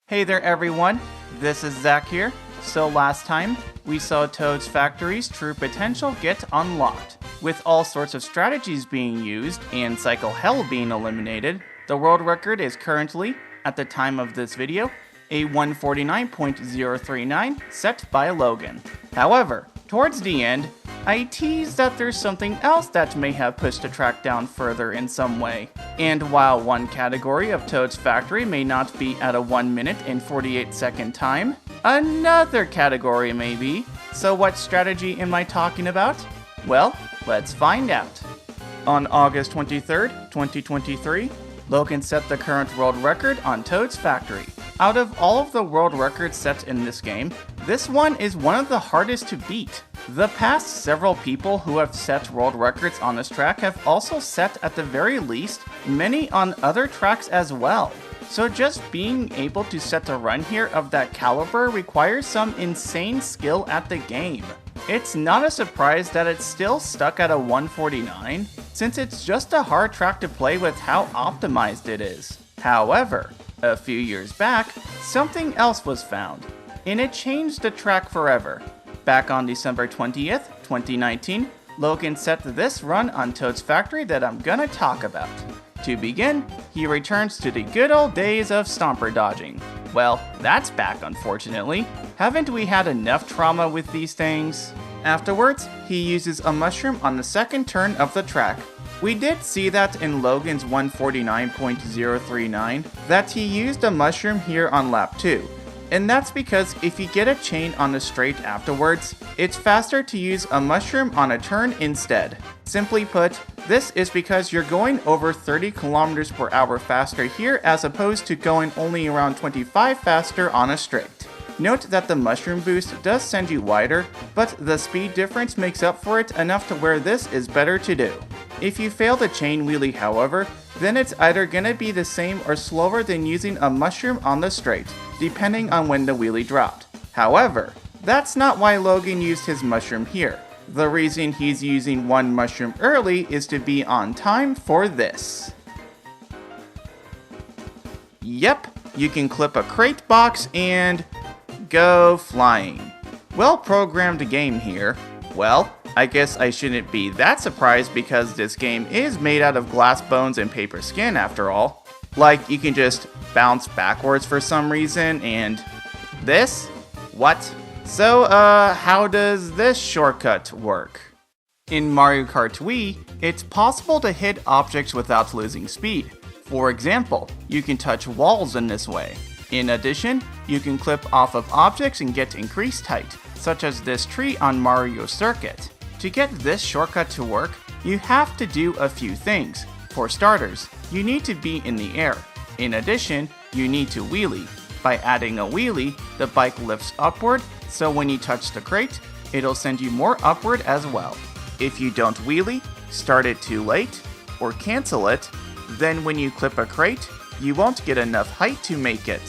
Hey there everyone, this is Zach here. So last time, we saw Toad's Factory's true potential get unlocked. With all sorts of strategies being used and Cycle Hell being eliminated, the world record is currently, at the time of this video, a 149.039 set by Logan. However, towards the end, I teased that there's something else that may have pushed the track down further in some way. And while one category of Toad's Factory may not be at a 1 minute and 48 second time, another category may be. So what strategy am I talking about? Well, let's find out. On August 23rd, 2023, Logan set the current world record on Toad's Factory. Out of all of the world records set in this game, this one is one of the hardest to beat. The past several people who have set world records on this track have also set, at the very least, many on other tracks as well. So just being able to set a run here of that caliber requires some insane skill at the game. It's not a surprise that it's still stuck at a 149, since it's just a hard track to play with how optimized it is. However, a few years back, something else was found, and it changed the track forever. Back on December 20th, 2019, Logan set this run on Toad's Factory that I'm gonna talk about. To begin, he returns to the good old days of stomper dodging. Well, that's back unfortunately. Haven't we had enough trauma with these things? Afterwards, he uses a mushroom on the second turn of the track. We did see that in Logan's 149.039, that he used a mushroom here on lap 2. And that's because if you get a chain on the straight afterwards, it's faster to use a mushroom on a turn instead. Simply put, this is because you're going over 30 kilometers per hour faster here as opposed to going only around 25 faster on a straight. Note that the mushroom boost does send you wider, but the speed difference makes up for it enough to where this is better to do. If you fail the chain wheelie, however, then it's either gonna be the same or slower than using a mushroom on the straight, depending on when the wheelie dropped. However, that's not why Logan used his mushroom here. The reason he's using one mushroom early is to be on time for this. Yep, you can clip a crate box and go flying. Well-programmed game here. Well, I guess I shouldn't be that surprised because this game is made out of glass bones and paper skin after all. Like, you can just bounce backwards for some reason, and this? What? So, how does this shortcut work? In Mario Kart Wii, it's possible to hit objects without losing speed. For example, you can touch walls in this way. In addition, you can clip off of objects and get increased height, such as this tree on Mario Circuit. To get this shortcut to work, you have to do a few things. For starters, you need to be in the air. In addition, you need to wheelie. By adding a wheelie, the bike lifts upward, so when you touch the crate, it'll send you more upward as well. If you don't wheelie, start it too late, or cancel it, then when you clip a crate, you won't get enough height to make it.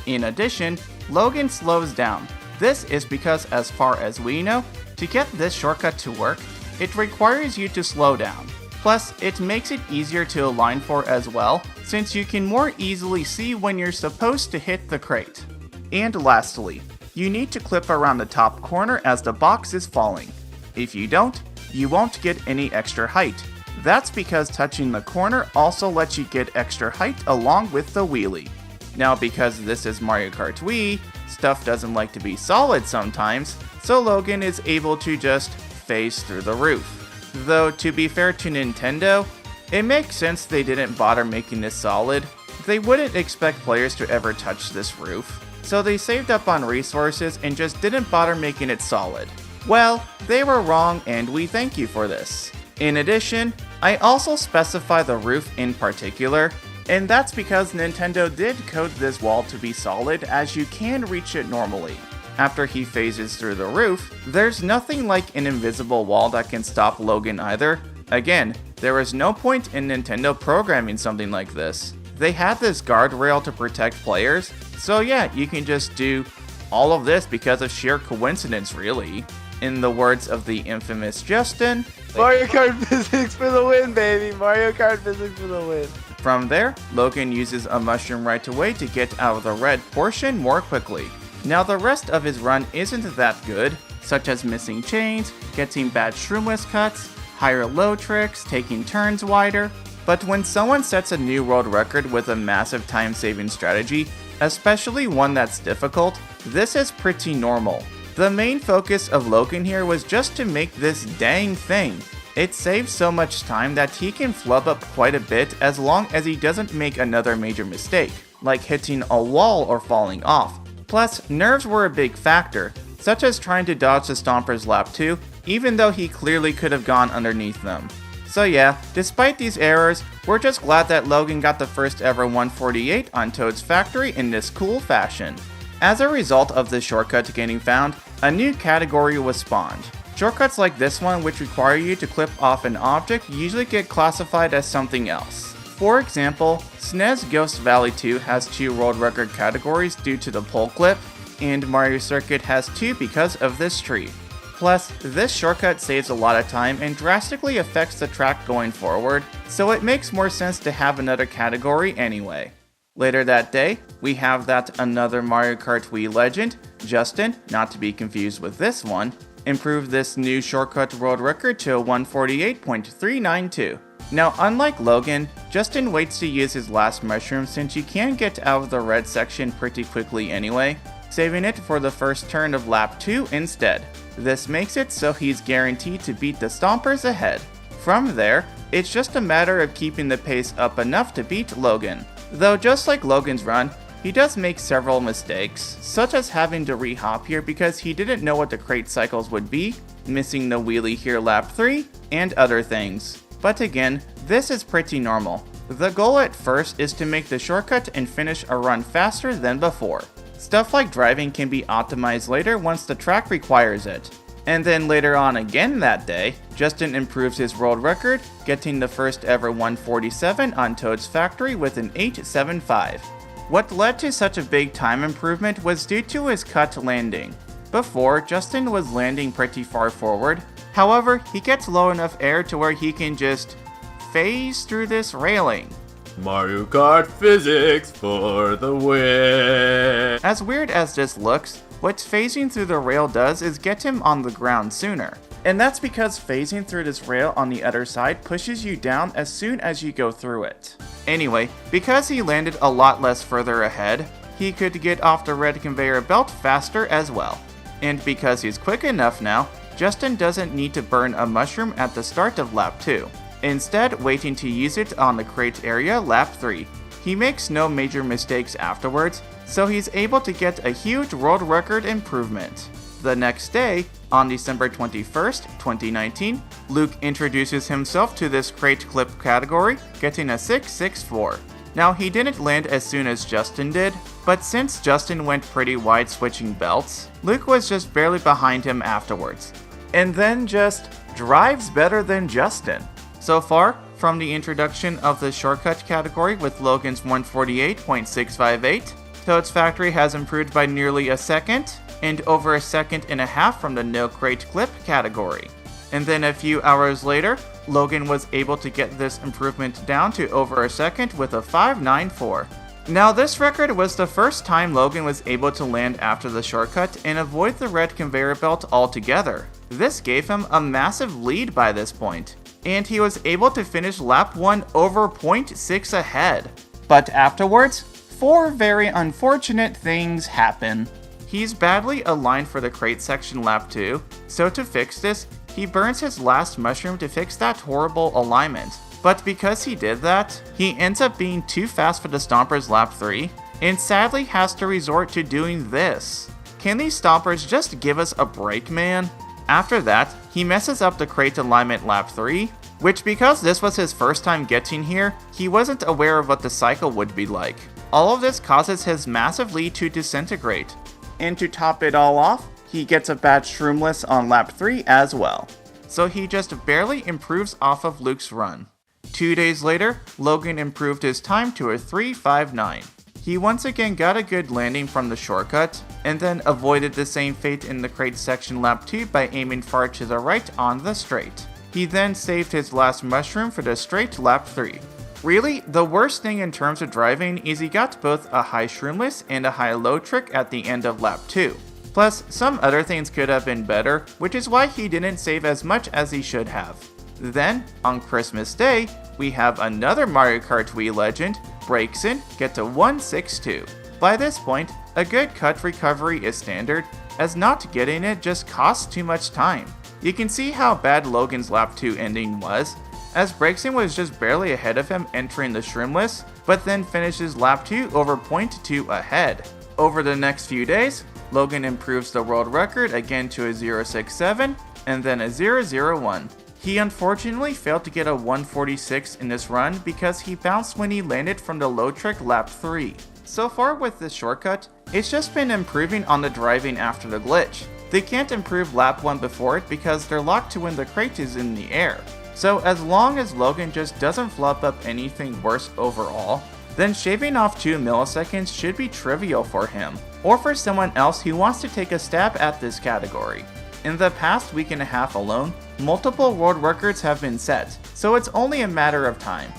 In addition, Logan slows down. This is because, as far as we know, to get this shortcut to work, it requires you to slow down. Plus, it makes it easier to align for as well, since you can more easily see when you're supposed to hit the crate. And lastly, you need to clip around the top corner as the box is falling. If you don't, you won't get any extra height. That's because touching the corner also lets you get extra height along with the wheelie. Now, because this is Mario Kart Wii, stuff doesn't like to be solid sometimes, so Logan is able to just phase through the roof. Though, to be fair to Nintendo, it makes sense they didn't bother making this solid. They wouldn't expect players to ever touch this roof, so they saved up on resources and just didn't bother making it solid. Well, they were wrong, and we thank you for this. In addition, I also specify the roof in particular, and that's because Nintendo did code this wall to be solid, as you can reach it normally. After he phases through the roof, there's nothing like an invisible wall that can stop Logan either. Again, there was no point in Nintendo programming something like this. They had this guardrail to protect players, so yeah, you can just do all of this because of sheer coincidence, really. In the words of the infamous Justin, Mario Kart physics for the win, baby! Mario Kart physics for the win. From there, Logan uses a mushroom right away to get out of the red portion more quickly. Now the rest of his run isn't that good, such as missing chains, getting bad shroomless cuts, higher low tricks, taking turns wider. But when someone sets a new world record with a massive time-saving strategy, especially one that's difficult, this is pretty normal. The main focus of Logan here was just to make this dang thing. It saves so much time that he can flub up quite a bit as long as he doesn't make another major mistake, like hitting a wall or falling off. Plus, nerves were a big factor, such as trying to dodge the Stomper's lap 2, even though he clearly could have gone underneath them. So yeah, despite these errors, we're just glad that Logan got the first ever 148 on Toad's Factory in this cool fashion. As a result of this shortcut getting found, a new category was spawned. Shortcuts like this one, which require you to clip off an object, usually get classified as something else. For example, SNES Ghost Valley 2 has 2 world record categories due to the pole clip, and Mario Circuit has 2 because of this tree. Plus, this shortcut saves a lot of time and drastically affects the track going forward, so it makes more sense to have another category anyway. Later that day, we have that another Mario Kart Wii legend, Justin, not to be confused with this one, improved this new shortcut world record to a 148.392. Now, unlike Logan, Justin waits to use his last mushroom since you can get out of the red section pretty quickly anyway, saving it for the first turn of lap 2 instead. This makes it so he's guaranteed to beat the Stompers ahead. From there, it's just a matter of keeping the pace up enough to beat Logan. Though just like Logan's run, he does make several mistakes, such as having to re-hop here because he didn't know what the crate cycles would be, missing the wheelie here lap 3, and other things. But again, this is pretty normal. The goal at first is to make the shortcut and finish a run faster than before. Stuff like driving can be optimized later once the track requires it. And then later on again that day, Justin improves his world record, getting the first ever 147 on Toad's Factory with an 8.75. What led to such a big time improvement was due to his cut landing. Before, Justin was landing pretty far forward, however, he gets low enough air to where he can just phase through this railing. Mario Kart physics for the win! As weird as this looks, what phasing through the rail does is get him on the ground sooner. And that's because phasing through this rail on the other side pushes you down as soon as you go through it. Anyway, because he landed a lot less further ahead, he could get off the red conveyor belt faster as well. And because he's quick enough now, Justin doesn't need to burn a mushroom at the start of lap 2. Instead, waiting to use it on the crate area lap 3. He makes no major mistakes afterwards, so he's able to get a huge world record improvement. The next day, on December 21st, 2019, Luke introduces himself to this crate clip category, getting a 6.64. Now, he didn't land as soon as Justin did, but since Justin went pretty wide switching belts, Luke was just barely behind him afterwards. And then just drives better than Justin. So far, from the introduction of the shortcut category with Logan's 148.658, Toad's Factory has improved by nearly a second, and over a second and a half from the no crate clip category. And then a few hours later, Logan was able to get this improvement down to over a second with a 5.94. Now this record was the first time Logan was able to land after the shortcut and avoid the red conveyor belt altogether. This gave him a massive lead by this point, and he was able to finish lap 1 over 0.6 ahead. But afterwards, 4 very unfortunate things happen. He's badly aligned for the crate section lap 2, so to fix this, he burns his last mushroom to fix that horrible alignment. But because he did that, he ends up being too fast for the Stompers lap 3, and sadly has to resort to doing this. Can these Stompers just give us a break, man? After that, he messes up the crate alignment lap 3, which because this was his first time getting here, he wasn't aware of what the cycle would be like. All of this causes his massive lead to disintegrate. And to top it all off, he gets a bad shroomless on lap 3 as well. So he just barely improves off of Luke's run. 2 days later, Logan improved his time to a 3.59. He once again got a good landing from the shortcut, and then avoided the same fate in the crate section lap 2 by aiming far to the right on the straight. He then saved his last mushroom for the straight lap 3. Really, the worst thing in terms of driving is he got both a high shroomless and a high low trick at the end of lap 2. Plus, some other things could have been better, which is why he didn't save as much as he should have. Then, on Christmas Day, we have another Mario Kart Wii legend, Breaksin, get to 162. By this point, a good cut recovery is standard, as not getting it just costs too much time. You can see how bad Logan's lap 2 ending was, as Breaksin was just barely ahead of him entering the shroomless, but then finishes lap 2 over 0.2 ahead. Over the next few days, Logan improves the world record again to a 067 and then a 001. He unfortunately failed to get a 146 in this run because he bounced when he landed from the low trick lap 3. So far with this shortcut, it's just been improving on the driving after the glitch. They can't improve lap 1 before it because they're locked to when the crate is in the air. So as long as Logan just doesn't flop up anything worse overall, then shaving off 2 milliseconds should be trivial for him, or for someone else who wants to take a stab at this category. In the past week and a half alone, multiple world records have been set, so it's only a matter of time.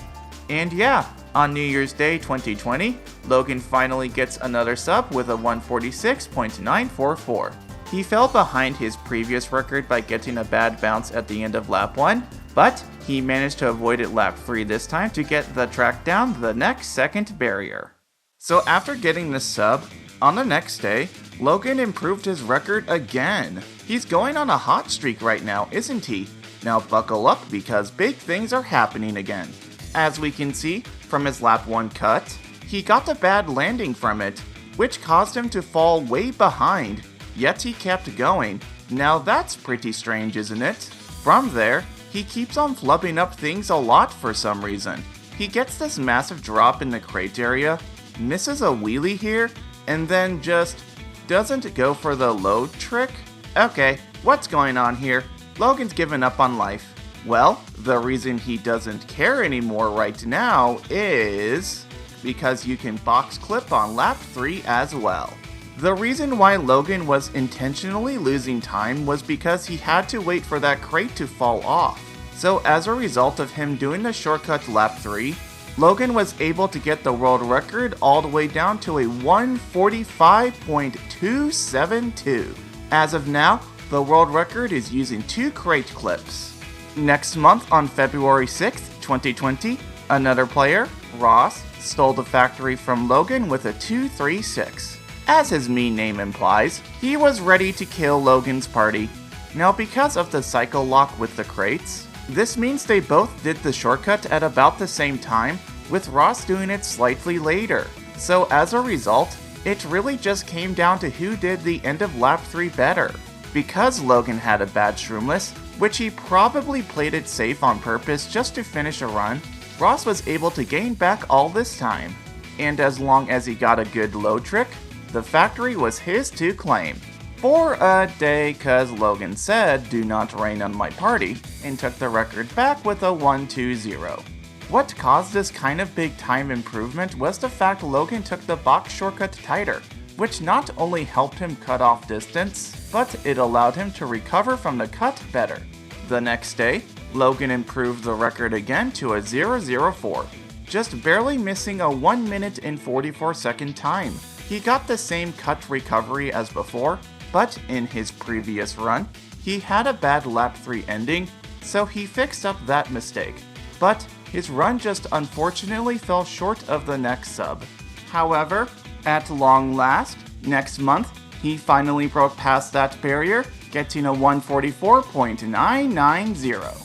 And yeah, on New Year's Day 2020, Logan finally gets another sub with a 146.944. He fell behind his previous record by getting a bad bounce at the end of lap 1, but he managed to avoid it lap 3 this time to get the track down the next second barrier. So after getting this sub, on the next day, Logan improved his record again. He's going on a hot streak right now, isn't he? Now buckle up because big things are happening again. As we can see from his lap 1 cut, he got a bad landing from it, which caused him to fall way behind, yet he kept going. Now that's pretty strange, isn't it? From there, he keeps on flubbing up things a lot for some reason. He gets this massive drop in the crate area, misses a wheelie here, and then just doesn't go for the low trick? Okay, what's going on here? Logan's given up on life. Well, the reason he doesn't care anymore right now is because you can box clip on lap 3 as well. The reason why Logan was intentionally losing time was because he had to wait for that crate to fall off. So as a result of him doing the shortcut lap 3, Logan was able to get the world record all the way down to a 145.272. As of now, the world record is using 2 crate clips. Next month on February 6th, 2020, another player, Ross, stole the factory from Logan with a 236. As his mean name implies, he was ready to kill Logan's party. Now because of the cycle lock with the crates, this means they both did the shortcut at about the same time, with Ross doing it slightly later. So as a result, it really just came down to who did the end of lap 3 better. Because Logan had a bad shroomless, which he probably played it safe on purpose just to finish a run, Ross was able to gain back all this time. And as long as he got a good low trick, the factory was his to claim. For a day, cause Logan said, "Do not rain on my party," and took the record back with a 120. What caused this kind of big time improvement was the fact Logan took the box shortcut tighter, which not only helped him cut off distance, but it allowed him to recover from the cut better. The next day, Logan improved the record again to a 004, just barely missing a 1 minute and 44 second time. He got the same cut recovery as before, but in his previous run, he had a bad lap 3 ending, so he fixed up that mistake. But his run just unfortunately fell short of the next sub. However, at long last, next month, he finally broke past that barrier, getting a 144.990.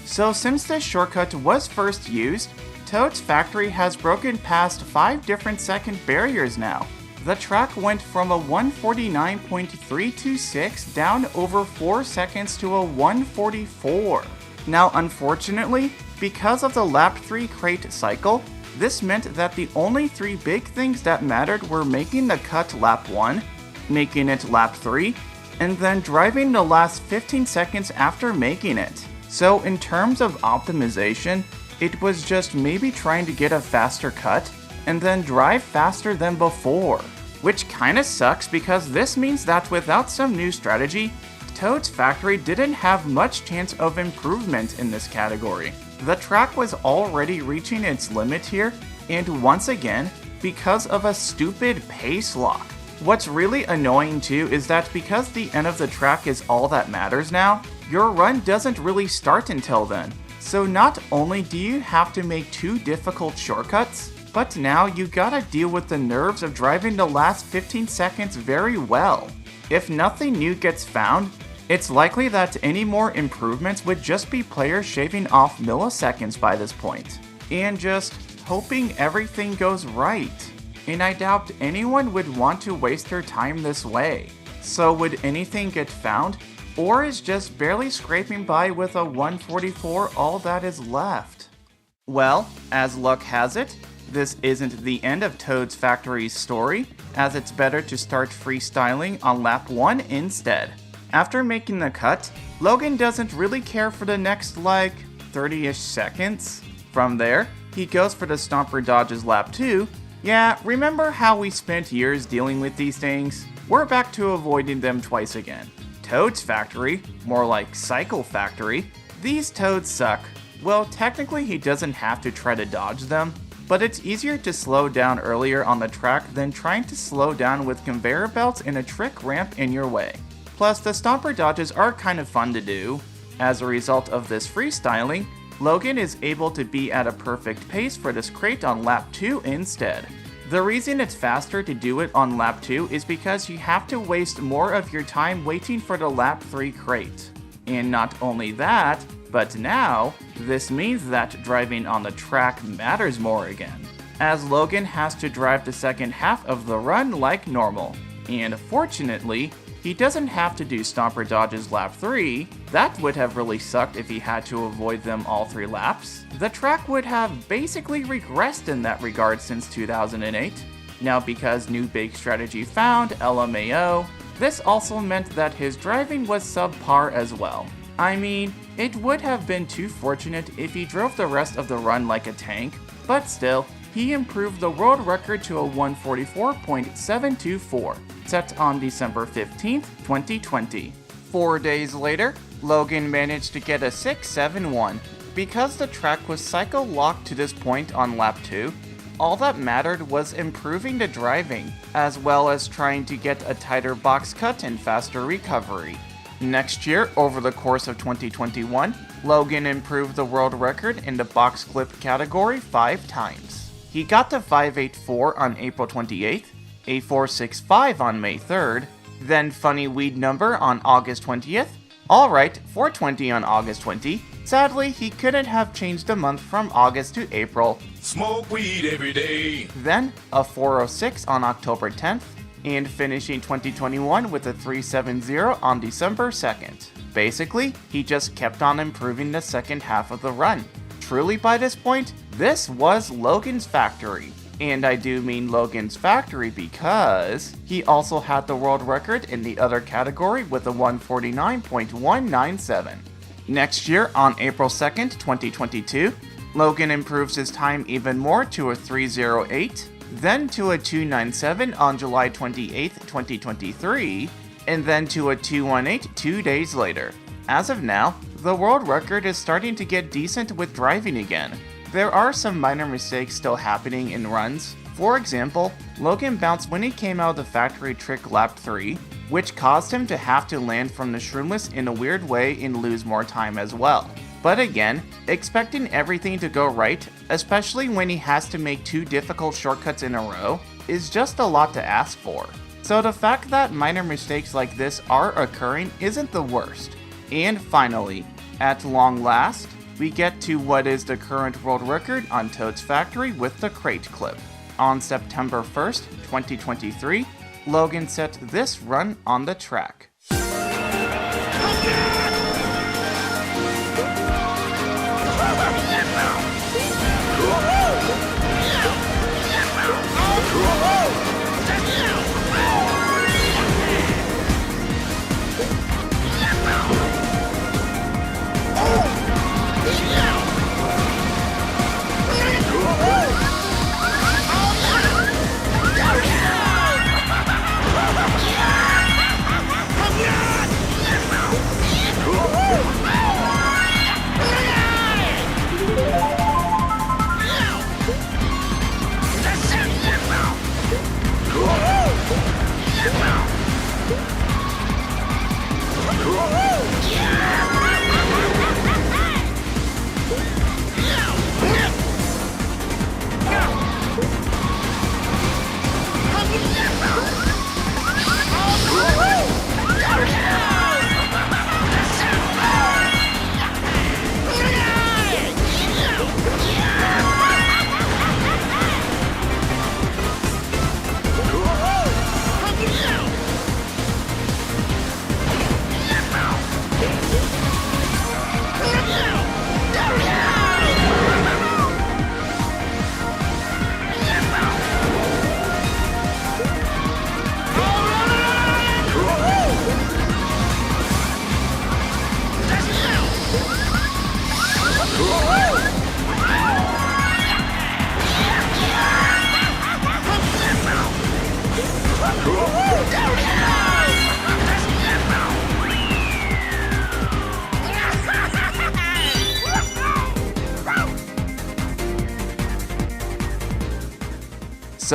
So since this shortcut was first used, Toad's factory has broken past 5 different second barriers now. The track went from a 149.326 down over 4 seconds to a 144. Now unfortunately, because of the lap 3 crate cycle, this meant that the only 3 big things that mattered were making the cut lap 1, making it lap 3, and then driving the last 15 seconds after making it. So in terms of optimization, it was just maybe trying to get a faster cut, and then drive faster than before. Which kinda sucks because this means that without some new strategy, Toad's factory didn't have much chance of improvement in this category. The track was already reaching its limit here, and once again, because of a stupid pace lock. What's really annoying too is that because the end of the track is all that matters now, your run doesn't really start until then. So not only do you have to make 2 difficult shortcuts, but now you gotta deal with the nerves of driving the last 15 seconds very well. If nothing new gets found, it's likely that any more improvements would just be players shaving off milliseconds by this point, and just hoping everything goes right. And I doubt anyone would want to waste their time this way. So would anything get found? Or is just barely scraping by with a 144 all that is left? Well, as luck has it, this isn't the end of Toad's Factory's story, as it's better to start freestyling on lap 1 instead. After making the cut, Logan doesn't really care for the next 30-ish seconds. From there, he goes for the Stomper Dodges lap 2. Yeah, remember how we spent years dealing with these things? We're back to avoiding them twice again. Toad's Factory, more like Cycle Factory. These toads suck. Well, technically he doesn't have to try to dodge them, but it's easier to slow down earlier on the track than trying to slow down with conveyor belts and a trick ramp in your way. Plus, the Stomper Dodges are kind of fun to do. As a result of this freestyling, Logan is able to be at a perfect pace for this crate on lap 2 instead. The reason it's faster to do it on lap 2 is because you have to waste more of your time waiting for the lap 3 crate. And not only that, but now, this means that driving on the track matters more again, as Logan has to drive the second half of the run like normal. And fortunately, he doesn't have to do Stomper Dodges lap 3. That would have really sucked if he had to avoid them all 3 laps. The track would have basically regressed in that regard since 2008. Now because new big strategy found, LMAO, this also meant that his driving was subpar as well. I mean, it would have been too fortunate if he drove the rest of the run like a tank, but still, he improved the world record to a 144.724, set on December 15th, 2020. 4 days later, Logan managed to get a 671. Because the track was cycle locked to this point on lap 2, all that mattered was improving the driving, as well as trying to get a tighter box cut and faster recovery. Next year, over the course of 2021, Logan improved the world record in the box clip category 5 times. He got to 584 on April 28th, a 465 on May 3rd, then Funny Weed Number on August 20th, alright, 420 on August 20. Sadly, he couldn't have changed the month from August to April. Smoke weed every day. Then a 406 on October 10th, and finishing 2021 with a 370 on December 2nd. Basically, he just kept on improving the second half of the run. Truly by this point, this was Logan's Factory. And I do mean Logan's Factory because he also had the world record in the other category with a 149.197. Next year, on April 2nd, 2022, Logan improves his time even more to a 308, then to a 297 on July 28th, 2023, and then to a 218 2 days later. As of now, the world record is starting to get decent with driving again. There are some minor mistakes still happening in runs. For example, Logan bounced when he came out of the factory trick lap 3, which caused him to have to land from the shroomless in a weird way and lose more time as well. But again, expecting everything to go right, especially when he has to make 2 difficult shortcuts in a row, is just a lot to ask for. So the fact that minor mistakes like this are occurring isn't the worst. And finally, at long last, we get to what is the current world record on Toad's Factory with the crate clip. On September 1st, 2023, Logan set this run on the track.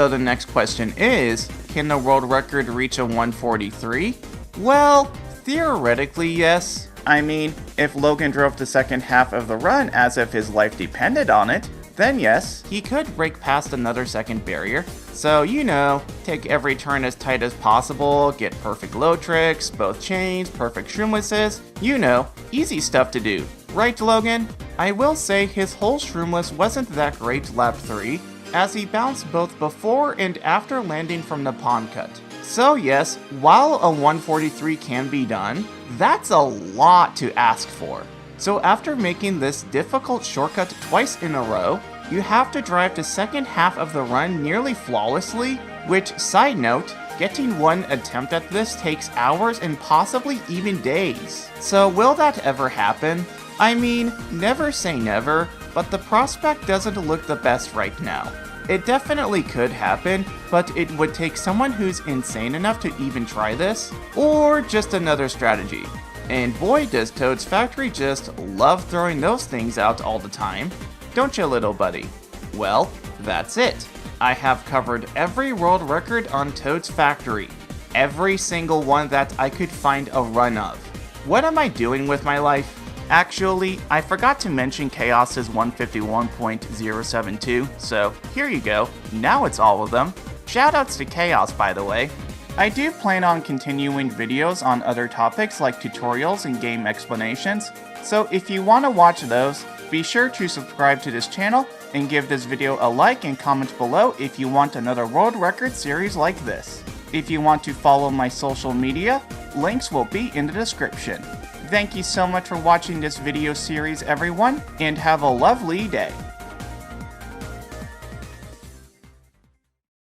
So the next question is, can the world record reach a 143? Well, theoretically yes. I mean, if Logan drove the second half of the run as if his life depended on it, then yes, he could break past another second barrier. So, take every turn as tight as possible, get perfect low tricks, both chains, perfect shroomlesses, easy stuff to do. Right, Logan? I will say his whole shroomless wasn't that great lap 3, as he bounced both before and after landing from the pond cut. So yes, while a 143 can be done, that's a lot to ask for. So after making this difficult shortcut twice in a row, you have to drive the second half of the run nearly flawlessly, which, side note, getting one attempt at this takes hours and possibly even days. So will that ever happen? I mean, never say never, but the prospect doesn't look the best right now. It definitely could happen, but it would take someone who's insane enough to even try this, or just another strategy. And boy, does Toad's Factory just love throwing those things out all the time. Don't you, little buddy? Well, that's it. I have covered every world record on Toad's Factory. Every single one that I could find a run of. What am I doing with my life? Actually, I forgot to mention Chaos's 151.072, so here you go. Now it's all of them. Shoutouts to Chaos, by the way. I do plan on continuing videos on other topics like tutorials and game explanations, so if you want to watch those, be sure to subscribe to this channel and give this video a like and comment below if you want another world record series like this. If you want to follow my social media, links will be in the description. Thank you so much for watching this video series, everyone, and have a lovely day.